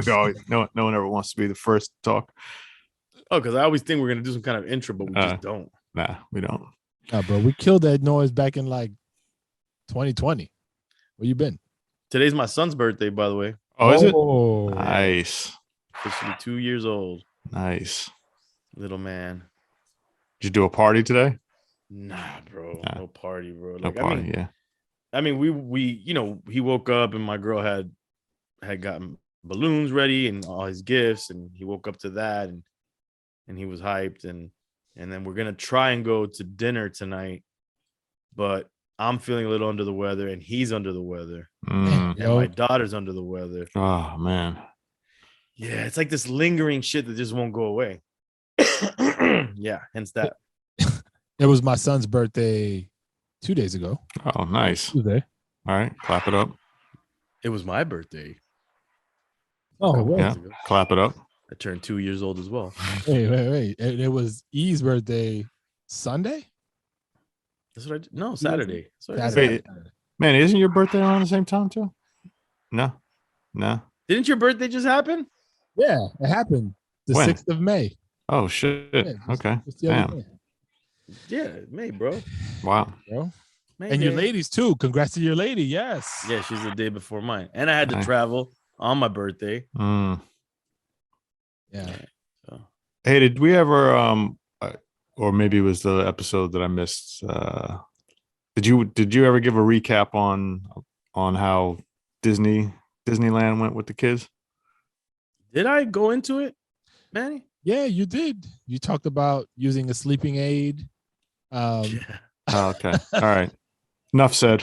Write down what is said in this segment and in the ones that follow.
no one ever wants to be the first to talk. Oh, because I always think we're gonna do some kind of intro, but we just don't. Nah, we don't. Nah, bro, we killed that noise back in like 2020. Where you been? Today's my son's birthday, by the way. Oh, is it? Oh, Nice. Officially 2 years old. Nice. Little man. Did you do a party today? Nah, bro. Nah. No party, bro. No party, yeah. I mean, we he woke up and my girl had gotten balloons ready and all his gifts, and he woke up to that and he was hyped, and then we're gonna try and go to dinner tonight, but I'm feeling a little under the weather and he's under the weather. And my daughter's under the weather. Oh man. Yeah, it's like this lingering shit that just won't go away. Yeah, hence that. It was my son's birthday 2 days ago. Oh, nice. Tuesday. All right, clap it up. It was my birthday. Oh, yeah, clap it up. I turned 2 years old as well. Wait. It was E's birthday Sunday? That's what I did. No, Saturday. Saturday. Man, isn't your birthday around the same time too? No. Didn't your birthday just happen? Yeah, it happened the 6th of May. Oh shit. Yeah, okay. Damn. Yeah, May, bro. Wow. Bro. And your ladies too. Congrats to your lady. Yes. Yeah, she's the day before mine. And I had to travel on my birthday. Yeah. So. Hey, did we ever or maybe it was the episode that I missed. Did you ever give a recap on how Disneyland went with the kids? Did I go into it, Manny? Yeah, you did. You talked about using a sleeping aid. Okay. All right. Enough said.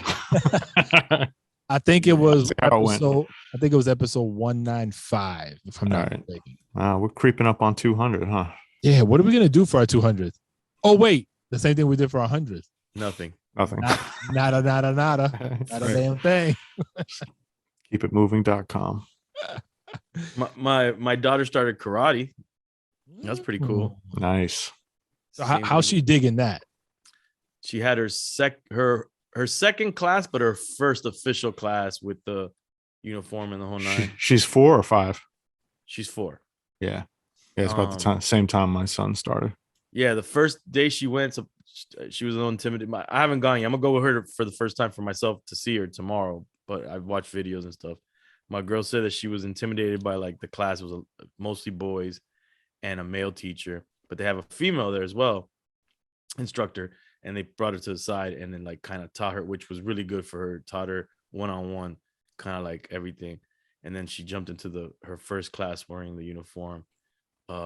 I think it was episode 195, if I'm not mistaken. We're creeping up on 200, huh? Yeah, what are we gonna do for our 200th? Oh wait, the same thing we did for our 100th. Nothing. Nada. Not a damn thing. Keepitmoving.com. My daughter started karate. That's pretty cool. Nice. So how's she digging that? She had her second class, but her first official class with the uniform and the whole nine. She's 4 or 5? She's 4. Yeah. It's about the same time my son started. Yeah, the first day she went, so she was a little intimidated. I haven't gone yet. I'm gonna go with her for the first time for myself to see her tomorrow. But I've watched videos and stuff. My girl said that she was intimidated by like the class was mostly boys and a male teacher, but they have a female there as well, instructor, and they brought her to the side and then like kind of taught her, which was really good for her. Taught her one-on-one, kind of like everything, and then she jumped into her first class wearing the uniform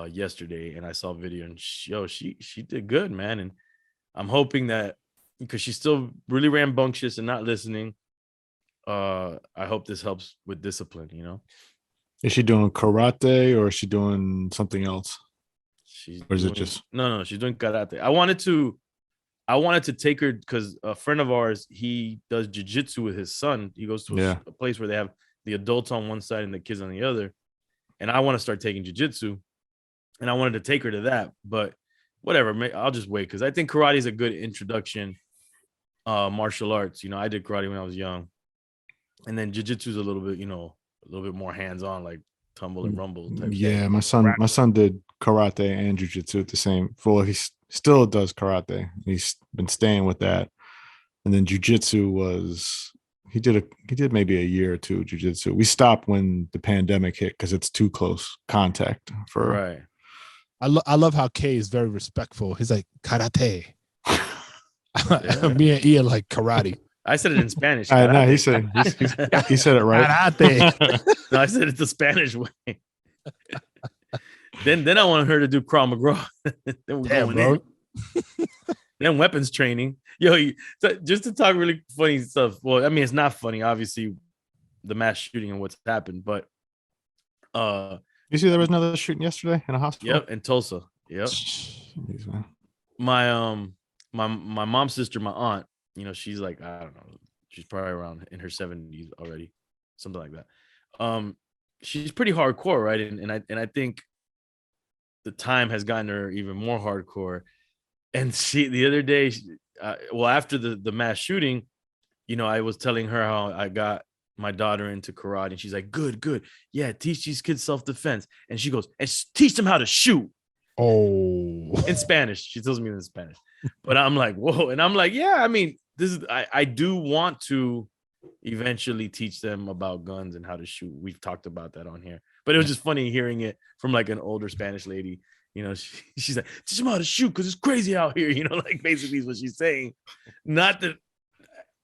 yesterday, and I saw a video, and she did good, man. And I'm hoping that because she's still really rambunctious and not listening. I hope this helps with discipline, you know. Is she doing karate or is she doing something else? She's doing karate. I wanted to take her because a friend of ours, he does jiu-jitsu with his son. He goes to a place where they have the adults on one side and the kids on the other. And I want to start taking jiu-jitsu. And I wanted to take her to that, but whatever. I'll just wait because I think karate is a good introduction martial arts. You know, I did karate when I was young. And then jiu-jitsu is a little bit more hands-on, like tumble and rumble type thing. My son did karate and jiu-jitsu at the same. Well, he still does karate. He's been staying with that. And then jiu-jitsu was he did maybe a year or two jiu-jitsu. We stopped when the pandemic hit because it's too close contact for right. I love how Kay is very respectful. He's like karate. Me and Ian like karate. I said it in Spanish. No, he said it right. Karate. No, I said it the Spanish way. then I wanted her to do Krav Maga. Then we're going bro. Then weapons training. Just to talk really funny stuff. Well, I mean, it's not funny, obviously, the mass shooting and what's happened, but you see there was another shooting yesterday in a hospital? Yep, in Tulsa. Yep. Jeez, man. My mom's sister, my aunt, you know, she's like, I don't know, she's probably around in her 70s already, something like that. She's pretty hardcore, right? And I think the time has gotten her even more hardcore. And the other day, after the mass shooting, you know, I was telling her how I got my daughter into karate, and she's like, good. Yeah, teach these kids self-defense. And she goes, and teach them how to shoot. Oh, In Spanish. She tells me in Spanish. But I'm like, whoa. And I'm like, yeah, I mean, I do want to eventually teach them about guns and how to shoot. We've talked about that on here. But it was just funny hearing it from like an older Spanish lady. You know, she's like, teach them how to shoot because it's crazy out here. You know, like basically is what she's saying. Not that,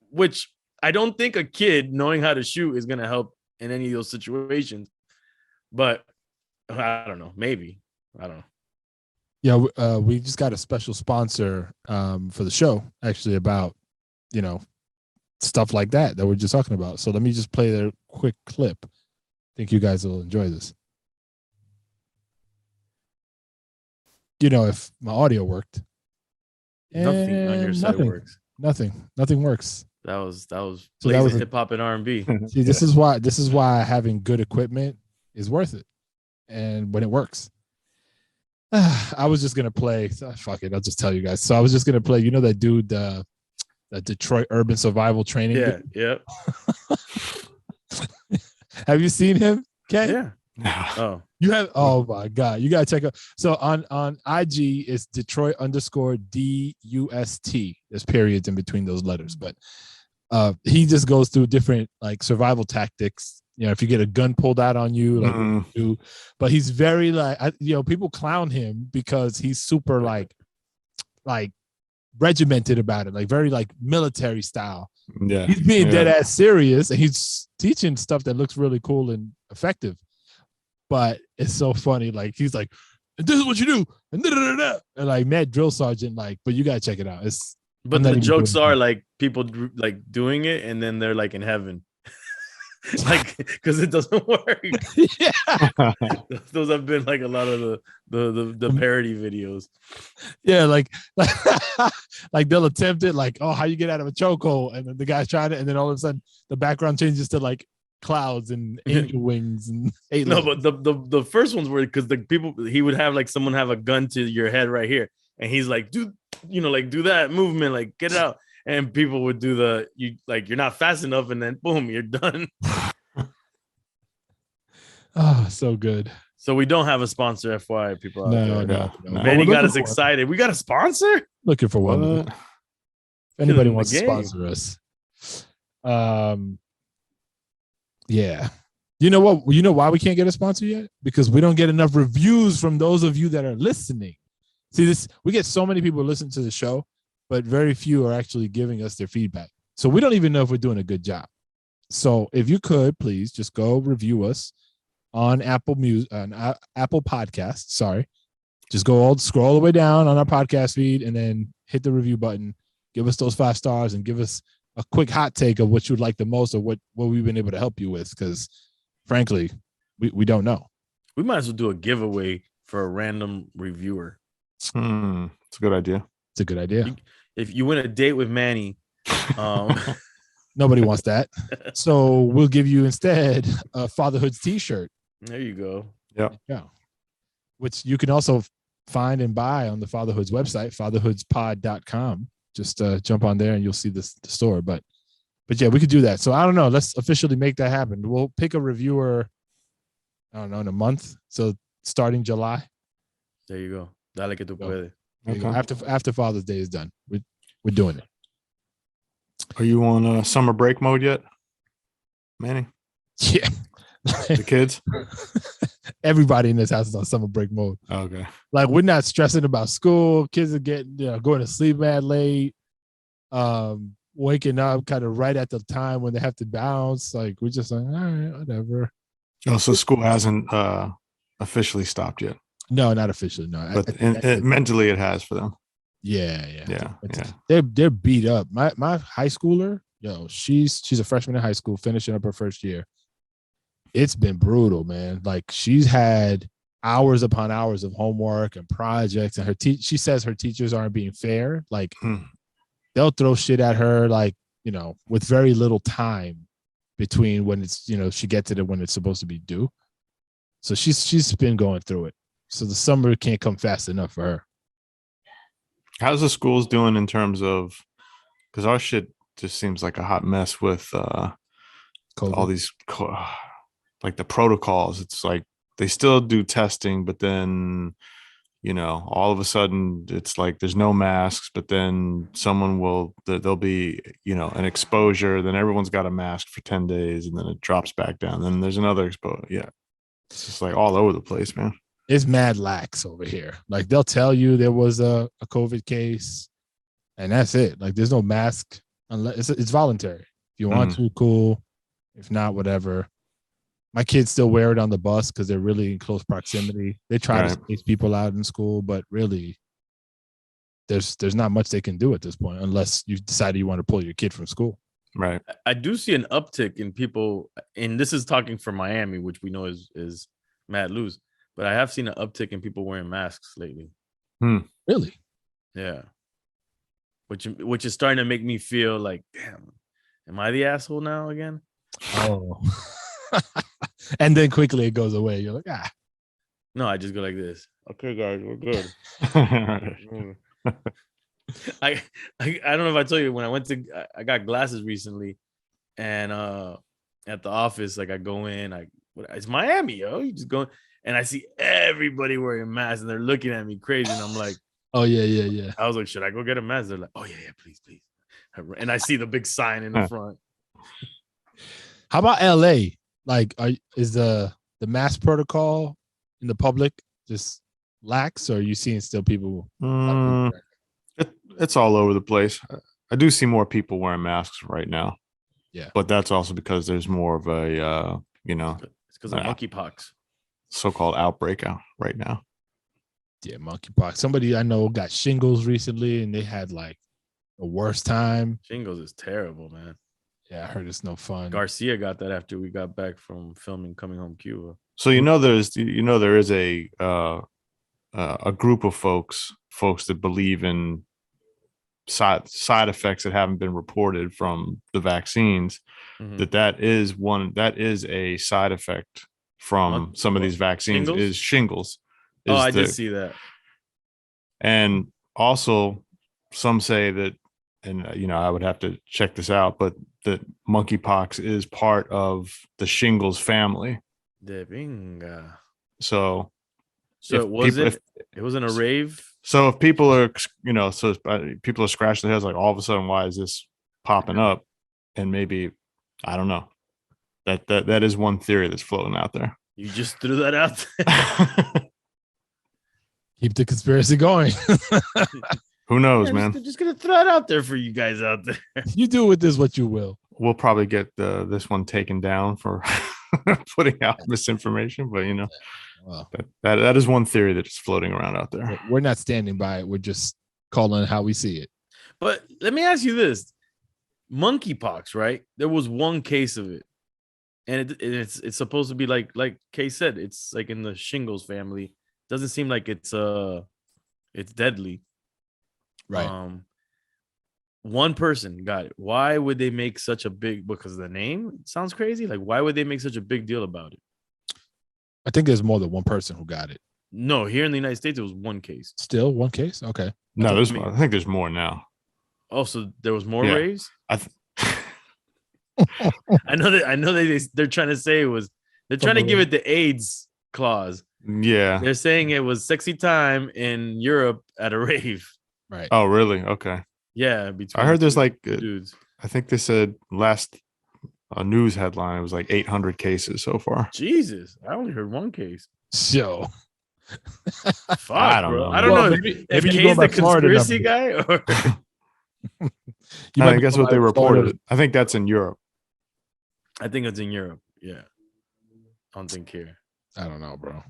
which I don't think a kid knowing how to shoot is going to help in any of those situations. But I don't know. Maybe. I don't know. Yeah, we just got a special sponsor for the show, actually, about, you know, stuff like that we're just talking about. So let me just play their quick clip. I think you guys will enjoy this. You know, if my audio worked. Nothing on your side works. Nothing works. That was So blazing hip hop and R&B. See, this is why having good equipment is worth it. And when it works. I was just gonna play. Fuck it, I'll just tell you guys. So I was just gonna play. You know that dude, the Detroit Urban Survival Training. Yeah, yeah. Have you seen him, Ken? Yeah. Oh, you have. Oh my God, you gotta check out. So on IG, it's Detroit_DUST. There's periods in between those letters, but he just goes through different like survival tactics. You know, if you get a gun pulled out on you, like, what you do. But he's very like, people clown him because he's super like regimented about it, like very like military style. Yeah, he's being dead ass serious, and he's teaching stuff that looks really cool and effective. But it's so funny, like he's like, "This is what you do," and like mad drill sergeant, like. But you gotta check it out. But the jokes are like people like doing it, and then they're like in heaven. Like, because it doesn't work. Yeah. Those have been like a lot of the parody videos. Yeah, like they'll attempt it, like, oh, how you get out of a chokehold, and then the guy's trying it, and then all of a sudden the background changes to like clouds and angel wings and aliens. No, but the first ones were because the people, he would have like someone have a gun to your head right here, and he's like, do that movement, like get it out. And people would do you're not fast enough, and then boom, you're done. Oh, so good. So we don't have a sponsor, FYI, people. No. Manny got us excited. We got a sponsor? Looking for one. If anybody wants to sponsor us. Yeah. You know what? You know why we can't get a sponsor yet? Because we don't get enough reviews from those of you that are listening. See, we get so many people listen to the show, but very few are actually giving us their feedback. So we don't even know if we're doing a good job. So if you could, please just go review us on Apple Podcasts. Sorry. Just scroll all the way down on our podcast feed and then hit the review button. Give us those 5 stars and give us a quick hot take of what you'd like the most or what we've been able to help you with. Because frankly, we don't know. We might as well do a giveaway for a random reviewer. It's a good idea. It's a good idea. If you win a date with Manny, nobody wants that. So we'll give you instead a Fatherhoods t-shirt. There you go. Yeah. Which you can also find and buy on the Fatherhoods website, fatherhoodspod.com. Just jump on there and you'll see the store. But yeah, we could do that. So I don't know. Let's officially make that happen. We'll pick a reviewer, I don't know, in a month. So starting July. There you go. Dale que tú puedes. Okay. After Father's Day is done, we're doing it. Are you on summer break mode yet, Manny? Yeah. The kids? Everybody in this house is on summer break mode. Okay. Like we're not stressing about school. Kids are getting, going to sleep mad late, waking up kind of right at the time when they have to bounce. Like we're just like, all right, whatever. Oh, so school hasn't officially stopped yet? No, not officially. No, but mentally it has for them. Yeah. They're beat up. My high schooler, she's a freshman in high school, finishing up her first year. It's been brutal, man. Like she's had hours upon hours of homework and projects, and she says her teachers aren't being fair. Like they'll throw shit at her, like, with very little time between when it's, she gets it and when it's supposed to be due. So she's been going through it. So the summer can't come fast enough for her. How's the schools doing in terms of, because our shit just seems like a hot mess with all these like the protocols. It's like they still do testing, but then all of a sudden it's like there's no masks, but then there'll be an exposure, then everyone's got a mask for 10 days, and then it drops back down, then there's another exposure. Yeah, it's just like all over the place, man. It's mad lax over here. Like they'll tell you there was a COVID case, and that's it. Like there's no mask unless it's voluntary. If you want to, cool. If not, whatever. My kids still wear it on the bus because they're really in close proximity. They try to space people out in school, but really, there's not much they can do at this point unless you decide you want to pull your kid from school. Right. I do see an uptick in people, and this is talking from Miami, which we know is mad loose. But I have seen an uptick in people wearing masks lately. Really? Yeah. Which is starting to make me feel like, damn, am I the asshole now again? Oh. And then quickly it goes away. You're like, No, I just go like this. Okay, guys, we're good. I don't know if I told you when I got glasses recently, and at the office, like I go in, it's Miami, yo. You just go, and I see everybody wearing masks, and they're looking at me crazy, and I'm like, oh yeah. I was like, should I go get a mask? They're like, oh yeah, please. And I see the big sign in the front. How about LA? Like, is the mask protocol in the public just lax, or are you seeing still people? It's all over the place. I do see more people wearing masks right now. Yeah, but that's also because there's more of a it's because of monkeypox, so-called outbreak out right now. Yeah, monkeypox. Somebody I know got shingles recently, and they had like the worst time. Shingles is terrible, man. Yeah, I heard it's no fun. Garcia got that after we got back from filming Coming Home Cuba. So there is a group of folks that believe in side effects that haven't been reported from the vaccines. That is a side effect from some of these vaccines. Shingles? Is shingles. I did see that. And also some say that, and I would have to check this out, but that monkeypox is part of the shingles family. So it wasn't a rave. So if people are, people are scratching their heads like, all of a sudden, why is this popping up? And maybe, I don't know. That is one theory that's floating out there. You just threw that out there. Keep the conspiracy going. Who knows, man? I'm just gonna throw it out there for you guys out there. You do with this what you will. We'll probably get this one taken down for putting out misinformation, but well, that is one theory that's floating around out there. We're not standing by it. We're just calling it how we see it. But let me ask you this: monkeypox, right? There was one case of it, and it's supposed to be like Kay said, it's like in the shingles family. Doesn't seem like it's deadly. Right. One person got it. Why would they make such a big, because of the name? It sounds crazy. Like, why would they make such a big deal about it? I think there's more than one person who got it. No, here in the United States, it was one case. Still one case? Okay. No, I think there's more now. Oh, so there was more raves? I know they're trying to say they're trying to give it the AIDS clause. Yeah. They're saying it was sexy time in Europe at a rave. Right. Oh, really? Okay. Yeah. I heard there's like dudes. I think they said a news headline, it was like 800 cases so far. Jesus. I only heard one case. So fuck, I don't know. I don't know if Kay's the conspiracy guy or I think that's what they reported. I think that's in Europe. I think it's in Europe. Yeah. I don't think here. I don't know, bro.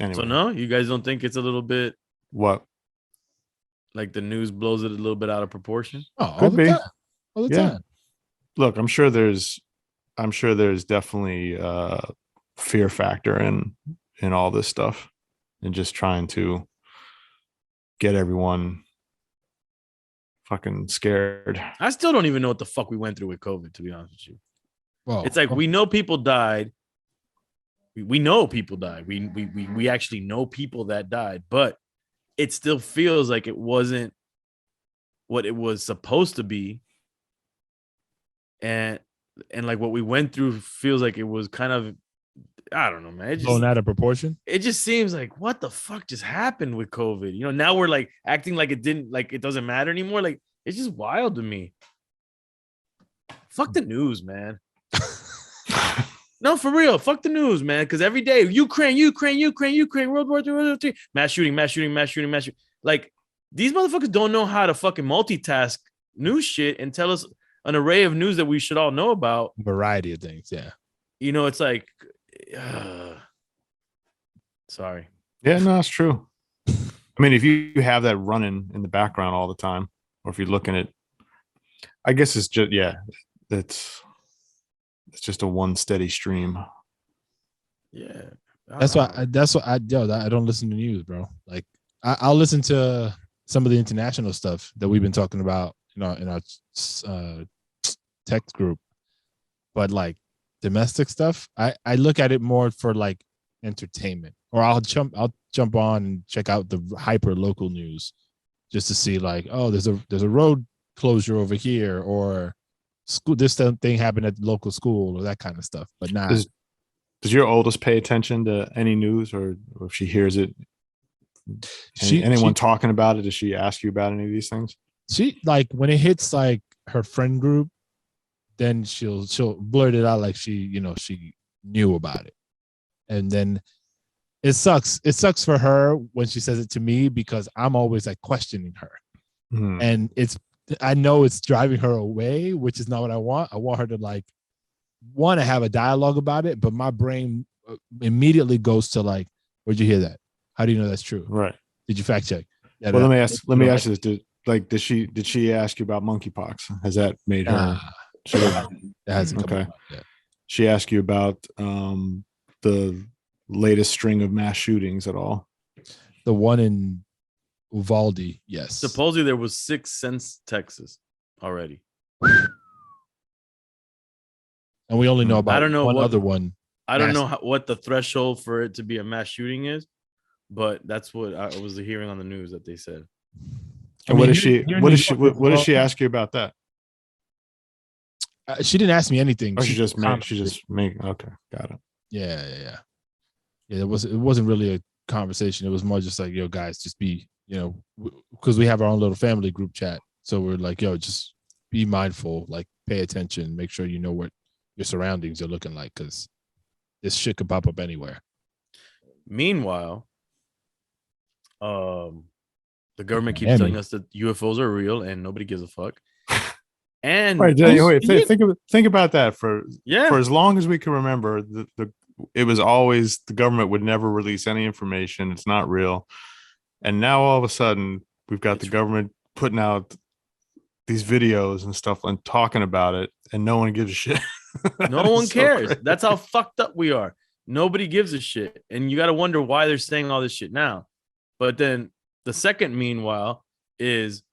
Anyway. So no, you guys don't think it's a little bit what? Like the news blows it a little bit out of proportion? Oh, could be. All the time. Look, I'm sure there's definitely fear factor in all this stuff, and just trying to get everyone fucking scared. I still don't even know what the fuck we went through with COVID, to be honest with you. Well, it's like we know people died. We know people died. We actually know people that died, but it still feels like it wasn't what it was supposed to be. and like what we went through feels like it was kind of, I don't know, man. Blown out of proportion. It just seems like, what the fuck just happened with COVID? You know, now we're like acting like it doesn't matter anymore. Like, it's just wild to me. Fuck the news, man. No, for real. Fuck the news, man. Because every day, Ukraine, World War III, mass shooting. Like, these motherfuckers don't know how to fucking multitask news shit and tell us an array of news that we should all know about. Variety of things, yeah. You know, it's like, sorry. Yeah, no, it's true. I mean, if you have that running in the background all the time, or if you're looking at, I guess it's just, yeah, it's just a one steady stream. Yeah. That's why I don't listen to news, bro. Like I'll listen to some of the international stuff that we've been talking about, you know, in our text group. But like domestic stuff, I look at it more for like entertainment, or I'll jump on and check out the hyper local news just to see like, oh, there's a road closure over here, or school, this thing happened at the local school, or that kind of stuff. But not. Does your oldest pay attention to any news, or if she hears it, anyone talking about it, does she ask you about any of these things? She, like, when it hits like her friend group, then she'll blurt it out like she knew about it. And then it sucks for her when she says it to me, because I'm always like questioning her. And I know it's driving her away, which is not what I want. I want her to like want to have a dialogue about it, but my brain immediately goes to like, where'd you hear that? How do you know that's true? Right. Did you fact check? Well, let me ask you this. Did she ask you about monkeypox? Has that made her? That hasn't come okay. up yet. She asked you about the latest string of mass shootings at all? The one in Uvalde, yes. Supposedly there was 6 since Texas already. And we only know about other one. I don't know what the threshold for it to be a mass shooting is, but that's what I was hearing on the news that they said. And what did she ask you about that? She didn't ask me anything. Or she just made okay, got it. Yeah. It wasn't really a conversation. It was more just like, yo, guys, just be, because we have our own little family group chat. So we're like, yo, just be mindful, like pay attention, make sure you know what your surroundings are looking like, because this shit could pop up anywhere. Meanwhile, the government keeps telling us that UFOs are real and nobody gives a fuck. And right, think about that for as long as we can remember. It was always the government would never release any information. It's not real. And now all of a sudden we've got the government putting out these videos and stuff and talking about it, and no one gives a shit. No one cares. That's how fucked up we are. Nobody gives a shit. And you got to wonder why they're saying all this shit now. But then the second meanwhile is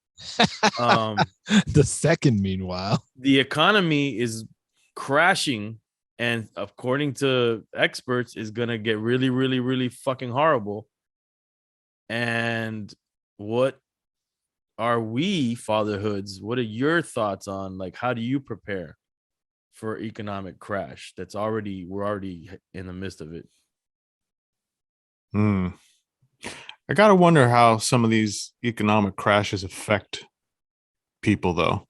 the second meanwhile, the economy is crashing, and according to experts is going to get really, really, really fucking horrible. And what are we fatherhoods? What are your thoughts on, like, how do you prepare for economic crash we're already in the midst of it? I gotta wonder how some of these economic crashes affect people, though.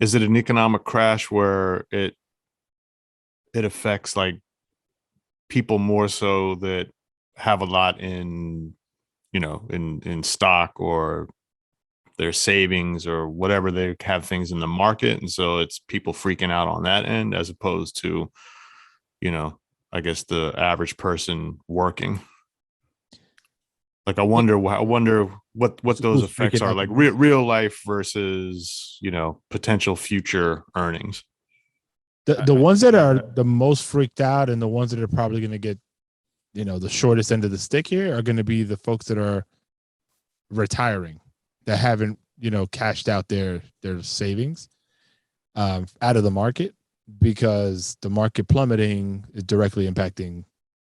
Is it an economic crash where it affects like people more so that have a lot in stock or their savings or whatever, they have things in the market, and so it's people freaking out on that end, as opposed to, I guess the average person working? Like, I wonder what those effects are, like real life versus, potential future earnings. The ones that are the most freaked out and the ones that are probably going to get, the shortest end of the stick here are going to be the folks that are retiring, that haven't, cashed out their savings out of the market, because the market plummeting is directly impacting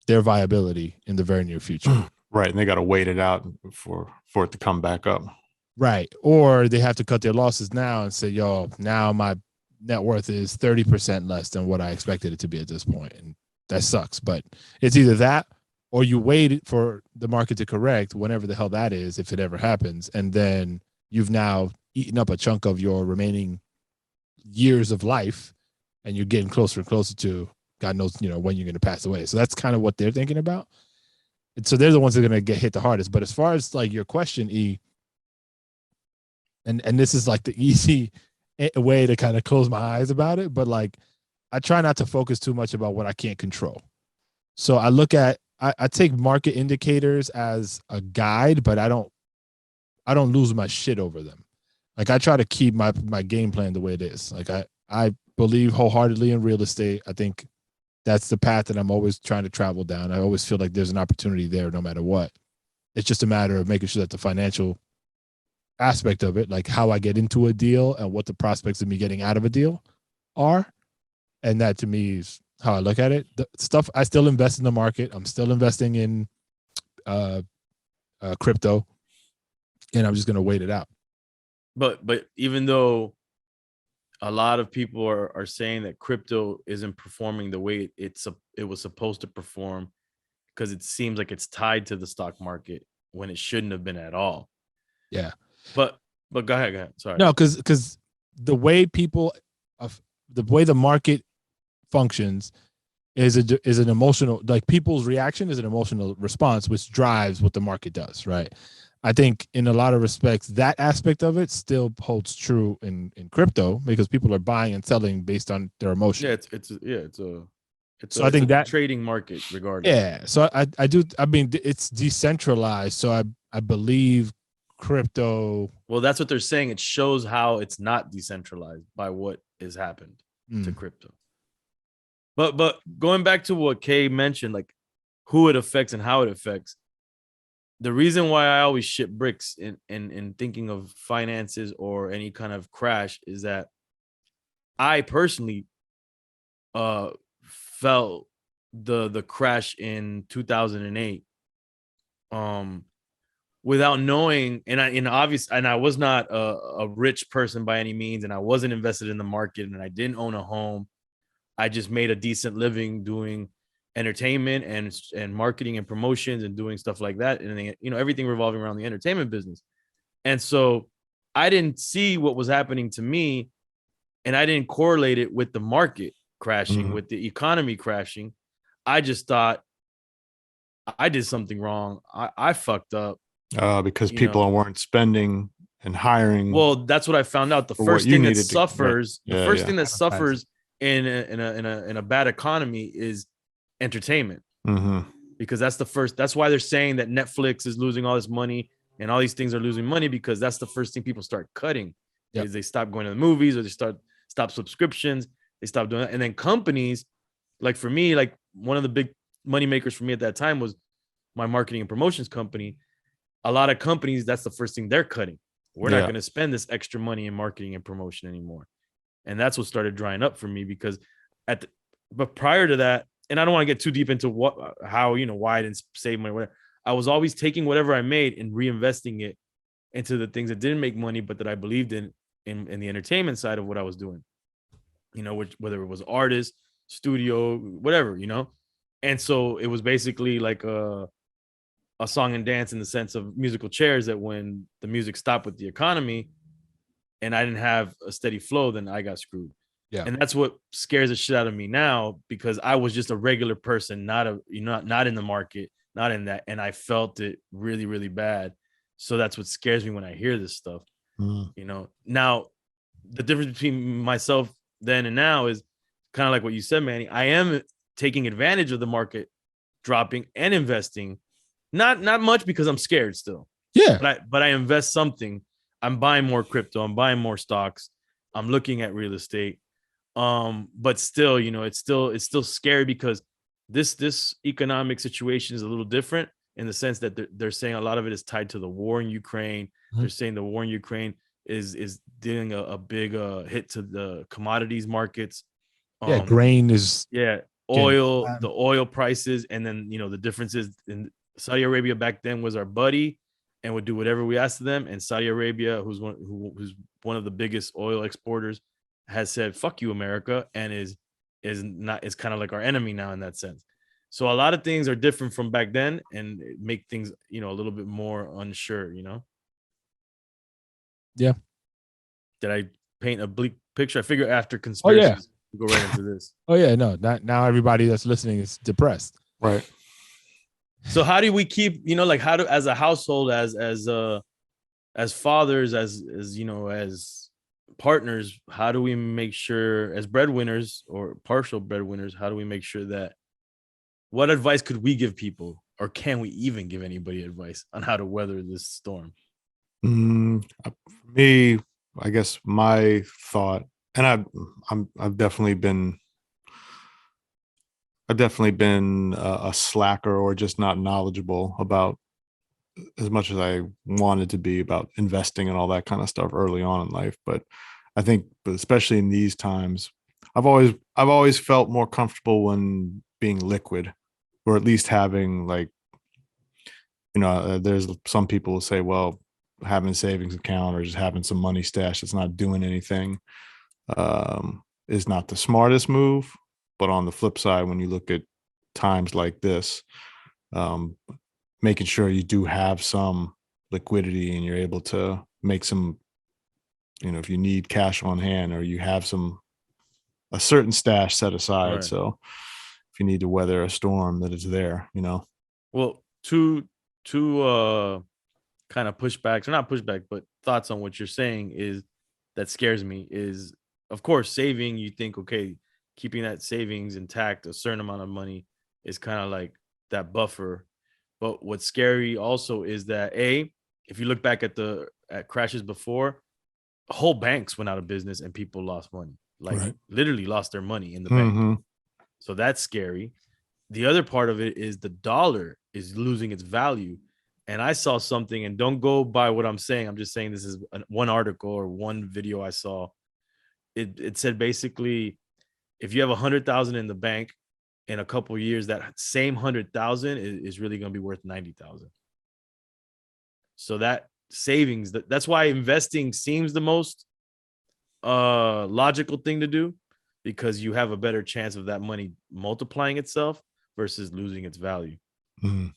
their viability in the very near future. Right. And they got to wait it out for it to come back up. Right. Or they have to cut their losses now and say, yo, now my net worth is 30% less than what I expected it to be at this point, and that sucks. But it's either that or you wait for the market to correct whenever the hell that is, if it ever happens, and then you've now eaten up a chunk of your remaining years of life, and you're getting closer and closer to God knows, when you're going to pass away. So that's kind of what they're thinking about. And so they're the ones that are going to get hit the hardest. But as far as like your question, E, and this is like the easy way to kind of close my eyes about it, but like I try not to focus too much about what I can't control. So I take market indicators as a guide, but I don't lose my shit over them. Like I try to keep my game plan the way it is. Like I believe wholeheartedly in real estate. I think that's the path that I'm always trying to travel down. I always feel like there's an opportunity there no matter what. It's just a matter of making sure that the financial aspect of it, like how I get into a deal and what the prospects of me getting out of a deal are. And that to me is how I look at it. The stuff, I still invest in the market. I'm still investing in crypto, and I'm just going to wait it out. But even though a lot of people are saying that crypto isn't performing the way it was supposed to perform, because it seems like it's tied to the stock market when it shouldn't have been at all. Yeah. But go ahead. Sorry. No, because the way the market functions is an emotional, like people's reaction is an emotional response, which drives what the market does, right? I think in a lot of respects, that aspect of it still holds true in crypto, because people are buying and selling based on their emotion. Yeah, I think that trading market regardless. Yeah. So I mean, it's decentralized. So I believe crypto. Well, that's what they're saying. It shows how it's not decentralized by what has happened to crypto. But going back to what Kay mentioned, like who it affects and how it affects, the reason why I always ship bricks in thinking of finances or any kind of crash is that I personally felt the crash in 2008 without knowing, and I was not a rich person by any means, and I wasn't invested in the market, and I didn't own a home. I just made a decent living doing entertainment and marketing and promotions and doing stuff like that, and everything revolving around the entertainment business. And so I didn't see what was happening to me, and I didn't correlate it with the market crashing, with the economy crashing. I just thought I did something wrong. I fucked up. Because people weren't spending and hiring. Well, that's what I found out. The first thing that suffers, thing that suffers in a bad economy is entertainment. Because that's why they're saying that Netflix is losing all this money and all these things are losing money, because that's the first thing people start cutting. Is they stop going to the movies, or they stop subscriptions. They stop doing that. And then companies, like for me, like one of the big money makers for me at that time was my marketing and promotions company. A lot of companies, that's the first thing they're cutting. We're not going to spend this extra money in marketing and promotion anymore. And that's what started drying up for me, because but prior to that, and I don't want to get too deep into how why I didn't save money, whatever. I was always taking whatever I made and reinvesting it into the things that didn't make money, but that I believed in the entertainment side of what I was doing. Whether it was artist, studio, whatever, And so it was basically like a song and dance in the sense of musical chairs, that when the music stopped with the economy and I didn't have a steady flow, then I got screwed. Yeah. And that's what scares the shit out of me now, because I was just a regular person, not in the market, not in that. And I felt it really, really bad. So that's what scares me when I hear this stuff. Now the difference between myself then and now is kind of like what you said, Manny. I am taking advantage of the market dropping and investing, not much, because I'm scared still. Yeah. But I invest something. I'm buying more crypto. I'm buying more stocks. I'm looking at real estate. But still, it's still scary, because this economic situation is a little different in the sense that they're saying a lot of it is tied to the war in Ukraine. They're saying the war in Ukraine is dealing a big hit to the commodities markets. Grain is oil, the oil prices, and then the differences in Saudi Arabia back then was our buddy and would do whatever we asked of them, and Saudi Arabia, who's one of the biggest oil exporters, has said "fuck you, America," and is kind of like our enemy now in that sense. So a lot of things are different from back then, and make things a little bit more unsure. Yeah. Did I paint a bleak picture? I figure after Oh conspiracies, yeah. we go right into this. Oh yeah. No. Not now. Everybody that's listening is depressed. Right. So how do we keep, like how do, as a household, as fathers, as partners, how do we make sure, as breadwinners or partial breadwinners, how do we make sure that, what advice could we give people, or can we even give anybody advice on how to weather this storm? For me, I guess my thought, and I've definitely been a slacker, or just not knowledgeable about, as much as I wanted to be, about investing and all that kind of stuff early on in life. But I think, especially in these times, I've always felt more comfortable when being liquid, or at least having, like, there's some people who say, well, having a savings account or just having some money stashed that's not doing anything is not the smartest move. But on the flip side, when you look at times like this, making sure you do have some liquidity and you're able to make some, if you need cash on hand, or you have a certain stash set aside. Right. So if you need to weather a storm, that it's there, Well, two kind of pushbacks, or not pushback, but thoughts on what you're saying is, that scares me, is, of course, saving. You think, okay, keeping that savings intact, a certain amount of money, is kind of like that buffer. But what's scary also is that, if you look back at crashes before, whole banks went out of business and people lost money, like Right. literally lost their money in the bank. So that's scary. The other part of it is the dollar is losing its value. And I saw something, and don't go by what I'm saying, I'm just saying this is one article or one video I saw. It said basically, if you have 100,000 in the bank, in a couple of years, that same 100,000 is really going to be worth 90,000. So that savings, that's why investing seems the most logical thing to do, because you have a better chance of that money multiplying itself versus losing its value. Mm-hmm.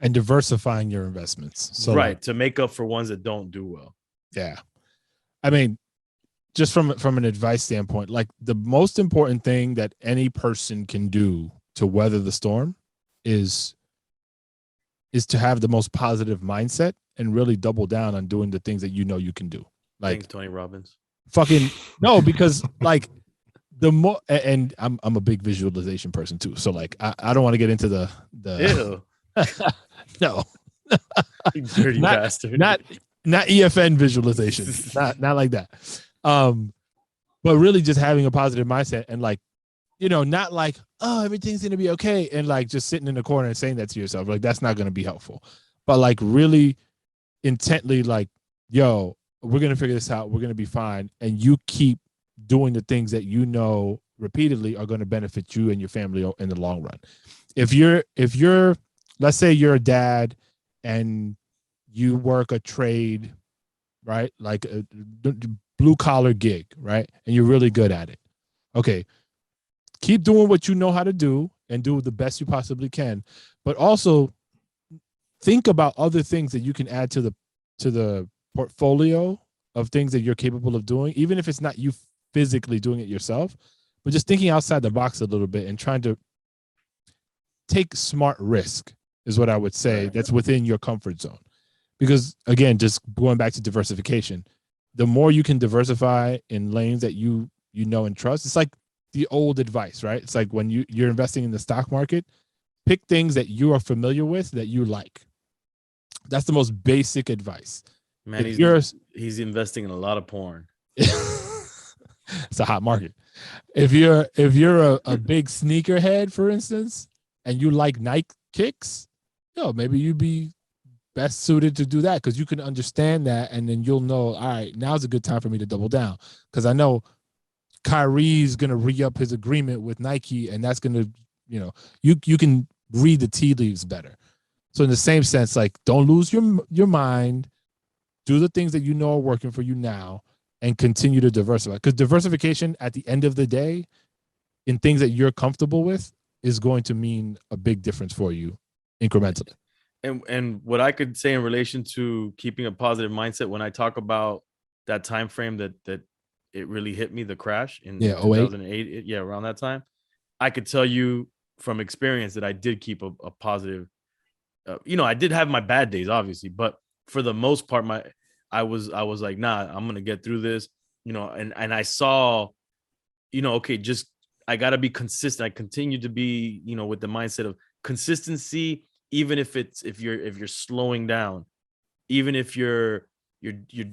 And diversifying your investments. So right, to make up for ones that don't do well. Yeah. I mean, just from an advice standpoint, like, the most important thing that any person can do to weather the storm is to have the most positive mindset and really double down on doing the things that you can do. Like, thanks, Tony Robbins. Fucking no, because like, the more, and I'm a big visualization person too. So like, I don't want to get into the Ew. no, You dirty bastard. not EFN visualization, not like that. But really just having a positive mindset, and like, not like, oh, everything's gonna be okay, and like just sitting in the corner and saying that to yourself. Like, that's not gonna be helpful. But like, really intently, like, yo, we're gonna figure this out, we're gonna be fine, and you keep doing the things that repeatedly are going to benefit you and your family in the long run. If you're let's say you're a dad and you work a trade, right? Like a blue collar gig, right? And you're really good at it. Okay. Keep doing what you know how to do and do the best you possibly can. But also think about other things that you can add to the portfolio of things that you're capable of doing, even if it's not you physically doing it yourself, but just thinking outside the box a little bit and trying to take smart risk is what I would say. Right. That's within your comfort zone. Because again, just going back to diversification, the more you can diversify in lanes that you know and trust, it's like the old advice, right? It's like when you're investing in the stock market, pick things that you are familiar with, that you like. That's the most basic advice. Man, he's investing in a lot of porn. It's a hot market. If you're a big sneakerhead, for instance, and you like Nike kicks, maybe you'd be best suited to do that, because you can understand that, and then you'll know, all right, now's a good time for me to double down, because I know Kyrie's gonna re-up his agreement with Nike, and that's gonna, you can read the tea leaves better. So in the same sense, like, don't lose your mind. Do the things that you know are working for you now, and continue to diversify. Because diversification at the end of the day, in things that you're comfortable with, is going to mean a big difference for you incrementally. And what I could say in relation to keeping a positive mindset, when I talk about that time frame that it really hit me, the crash in 2008, yeah, around that time, I could tell you from experience that I did keep a positive. I did have my bad days, obviously, but for the most part, I was like, nah, I'm gonna get through this, and I saw, okay, just I gotta be consistent. I continue to be, with the mindset of consistency, even if you're slowing down, even if you're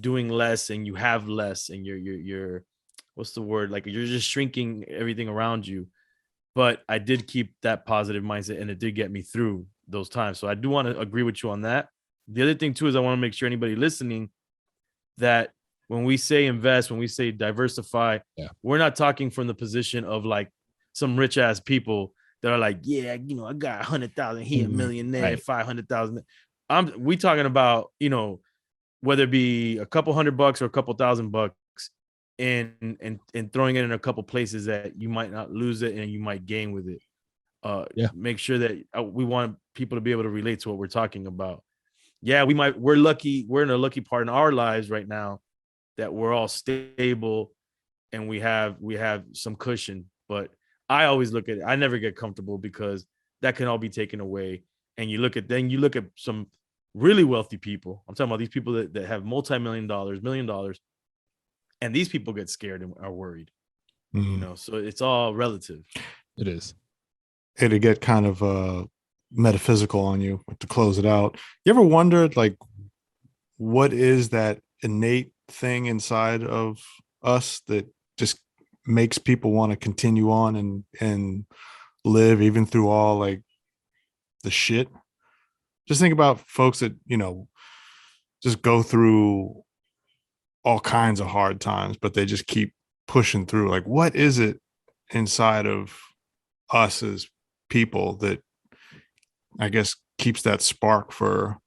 doing less and you have less and you're what's the word, like you're just shrinking everything around you. But I did keep that positive mindset, and it did get me through those times. So I do want to agree with you on that. The other thing too is I want to make sure anybody listening that when we say invest, when we say diversify, we're not talking from the position of like some rich ass people that are like, yeah, I got 100,000 here, million there, 500,000. We talking about, whether it be a couple $100 or a couple $1,000 and throwing it in a couple places that you might not lose it and you might gain with it. Make sure that we want people to be able to relate to what we're talking about. Yeah, we're lucky. We're in a lucky part in our lives right now that we're all stable and we have some cushion. But I always look at it. I never get comfortable because that can all be taken away. And you look at some really wealthy people. I'm talking about these people that have $1 million, and these people get scared and are worried. So it's all relative. It is. It'll get kind of metaphysical on you to close it out. You ever wondered, like, what is that innate thing inside of us that just makes people want to continue on and live even through all like the shit? Just think about folks that, just go through all kinds of hard times, but they just keep pushing through. Like, what is it inside of us as people that I guess keeps that spark for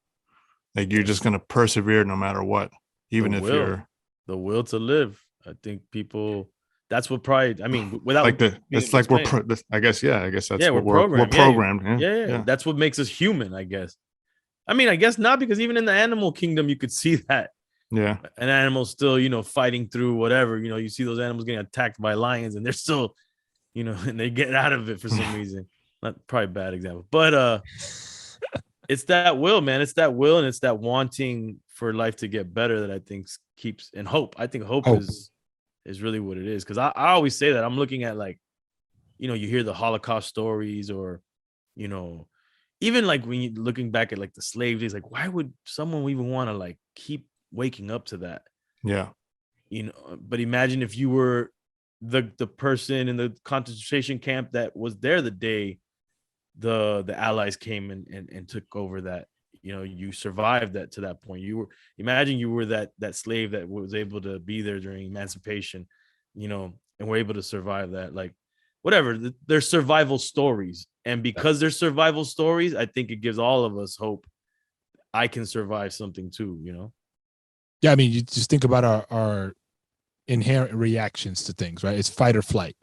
like you're just gonna persevere no matter what, even if you're the will to live. I think people, that's what pride. I mean, without like it's like I guess that's what we're programmed. Yeah. That's what makes us human, I guess. I mean, I guess not, because even in the animal kingdom, you could see that. Yeah. An animal still, fighting through whatever. You see those animals getting attacked by lions, and they're still, and they get out of it for some reason. Not probably a bad example, but it's that will, man. It's that will, and it's that wanting for life to get better that I think keeps, and hope. I think hope. is really what it is. Because I always say that I'm looking at, like, you hear the Holocaust stories, or, even like when you're looking back at like the slave days, like why would someone even want to like keep waking up to that? Yeah. But imagine if you were the person in the concentration camp that was there the day the Allies came and took over that. You survived that to that point. Imagine you were that slave that was able to be there during emancipation, and were able to survive that. Like, whatever, they're survival stories. And because they're survival stories, I think it gives all of us hope. I can survive something too, Yeah, I mean, you just think about our inherent reactions to things, right? It's fight or flight.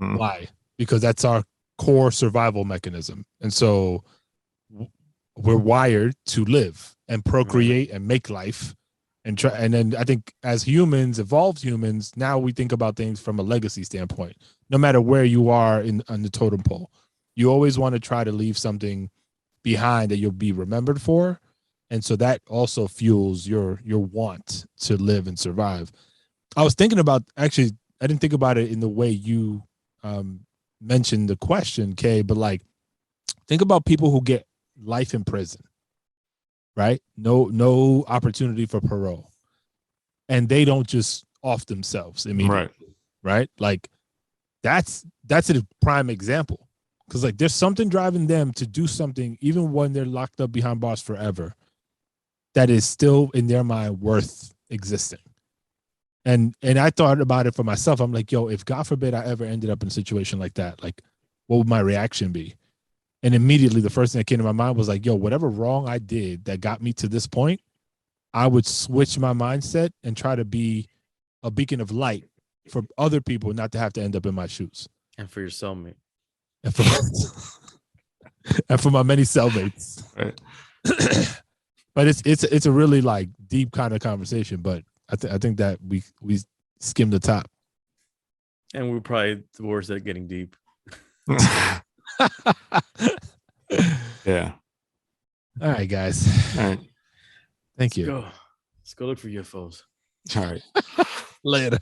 Mm-hmm. Why? Because that's our core survival mechanism. And so we're wired to live and procreate and make life and try. And then I think as humans, evolved humans, now we think about things from a legacy standpoint. No matter where you are on the totem pole, you always want to try to leave something behind that you'll be remembered for. And so that also fuels your want to live and survive. I was thinking about, actually, I didn't think about it in the way you mentioned the question, Kay, but like, think about people who get life in prison, right? No opportunity for parole. And they don't just off themselves immediately, right? Like, that's a prime example. Because like there's something driving them to do something, even when they're locked up behind bars forever, that is still in their mind worth existing. And I thought about it for myself. I'm like, yo, if God forbid I ever ended up in a situation like that, like, what would my reaction be? And immediately the first thing that came to my mind was like, yo, whatever wrong I did that got me to this point, I would switch my mindset and try to be a beacon of light for other people not to have to end up in my shoes. And for your cellmate. And for and for my many cellmates. Right. But it's a really like deep kind of conversation. But I think that we skimmed the top. And we're probably the worst at getting deep. Yeah. All right, guys. All right. Thank you. Let's go look for UFOs. All right. Later.